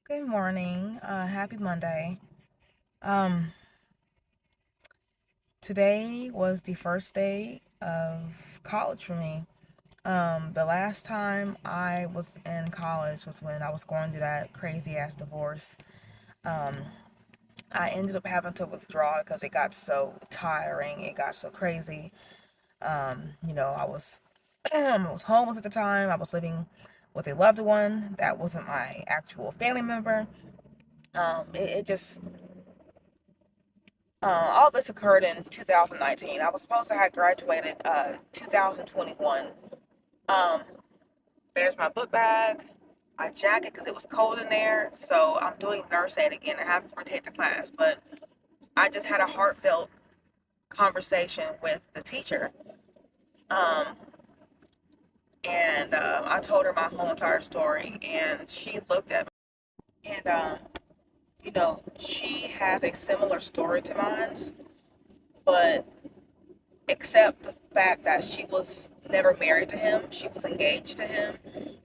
Good morning. Happy Monday. Um, Today was the first day of college for me. The last time I was in college was when I was going through that crazy ass divorce. Um, I ended up having to withdraw because it got so tiring. It got so crazy. I was I was homeless at the time. I was living with a loved one that wasn't my actual family member. It just all this occurred in 2019. I was supposed to have graduated 2021. Um, there's my book bag, my jacket because it was cold in there. So I'm doing nurse aid again. I have to retake the class, but I just had a heartfelt conversation with the teacher. Um, and I told her my whole entire story, and she looked at me, and she has a similar story to mine, but except the fact that she was never married to him, she was engaged to him.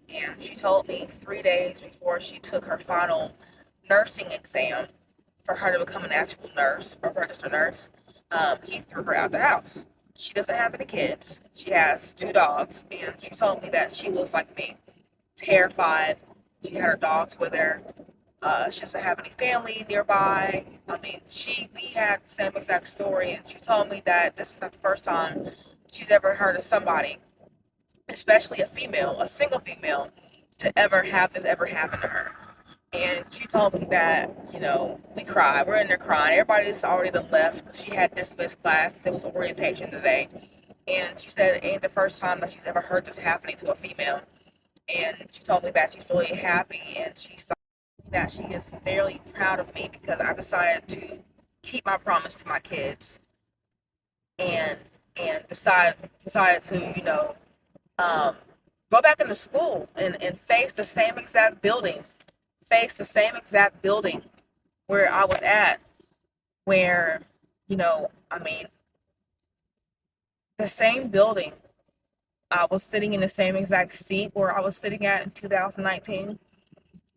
And she told me 3 days before she took her final nursing exam for her to become an actual nurse or registered nurse, he threw her out the house. She doesn't have any kids. She has two dogs. And she told me that she was like me, terrified. She had her dogs with her. She doesn't have any family nearby. I mean, we had the same exact story, and she told me that this is not the first time she's ever heard of somebody, especially a female, a single female, to ever have this ever happen to her. And she told me that, we cried. We're in there crying. Everybody's already done left because she had dismissed class. It was orientation today. And she said it ain't the first time that she's ever heard this happening to a female. And she told me that she's really happy and she's that she is fairly proud of me because I decided to keep my promise to my kids and decided to um, go back into school and face the same exact building where I was at, where I mean the same building. I was sitting in the same exact seat where I was sitting at in 2019.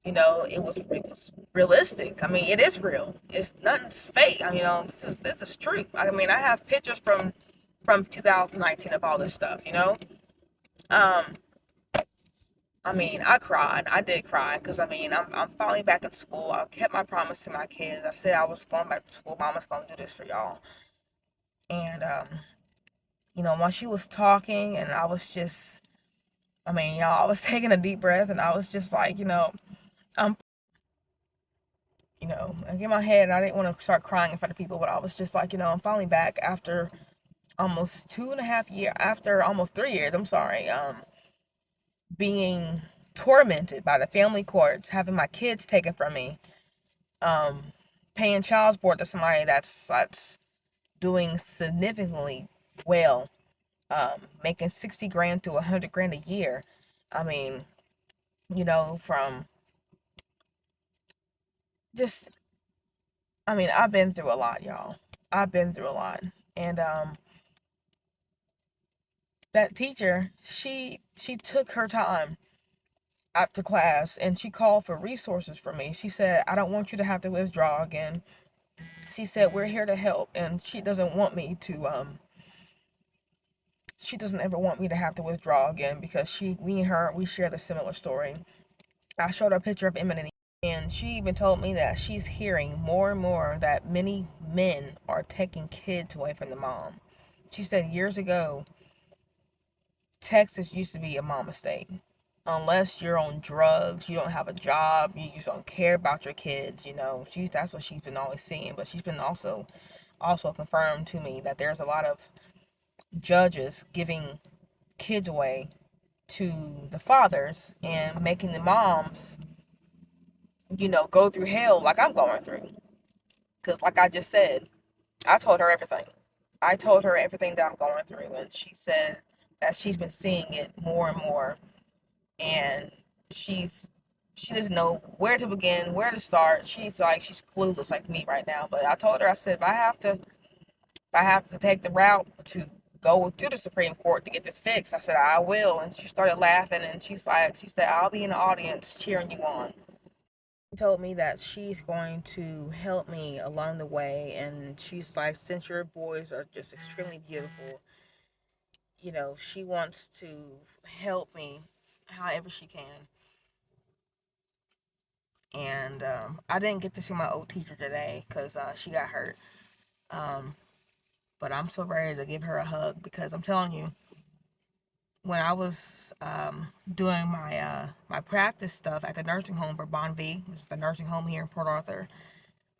It was realistic. I mean, it is real. It's nothing's fake. This is true. I mean, I have pictures from 2019 of all this stuff. Um, I mean, I cried. I did cry because I mean, I'm finally back in school. I kept my promise to my kids. I said I was going back to school. Mama's gonna do this for y'all. And while she was talking, and I was just, I mean, y'all, I was taking a deep breath, and I was just like, I'm in my head, I didn't want to start crying in front of people, but I was just like, I'm finally back after almost 2.5 years, after almost 3 years, I'm sorry, being tormented by the family courts, having my kids taken from me, um, paying child support to somebody that's doing significantly well, making 60 grand to 100 grand a year. I mean, from just, I mean, I've been through a lot, y'all. I've been through a lot. And that teacher, she took her time after class and she called for resources for me. She said, I don't want you to have to withdraw again. She said, we're here to help, and she doesn't ever want me to have to withdraw again because we and her, we share the similar story. I showed her a picture of Eminem, and she even told me that she's hearing more and more that many men are taking kids away from the mom. She said years ago, Texas used to be a mama state. Unless you're on drugs, you don't have a job, you just don't care about your kids, that's what she's been always seeing. But she's been also confirmed to me that there's a lot of judges giving kids away to the fathers and making the moms, go through hell like I'm going through. Because, like I just said, I told her everything. I told her everything that I'm going through, and she said that she's been seeing it more and more, and she's she doesn't know where to begin, where to start. She's clueless like me right now. But I told her, I said, if I have to take the route to go to the Supreme Court to get this fixed, I said I will. And she started laughing, and she said, I'll be in the audience cheering you on. She told me that she's going to help me along the way, and she's like, since your boys are just extremely beautiful, she wants to help me however she can. And I didn't get to see my old teacher today because she got hurt. Um, but I'm so ready to give her a hug because I'm telling you, when I was doing my practice stuff at the nursing home for Bonvie, which is the nursing home here in Port Arthur,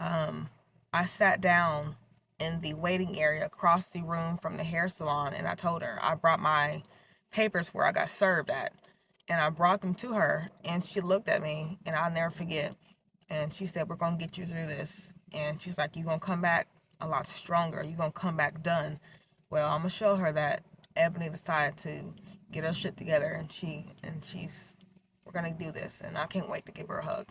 um, I sat down in the waiting area across the room from the hair salon, and I told her I brought my papers where I got served at, and I brought them to her, and she looked at me, and I'll never forget. And she said, "We're gonna get you through this." And she's like, "You're gonna come back a lot stronger. You're gonna come back done." Well, I'm gonna show her that Ebony decided to get her shit together, and she's we're gonna do this, and I can't wait to give her a hug.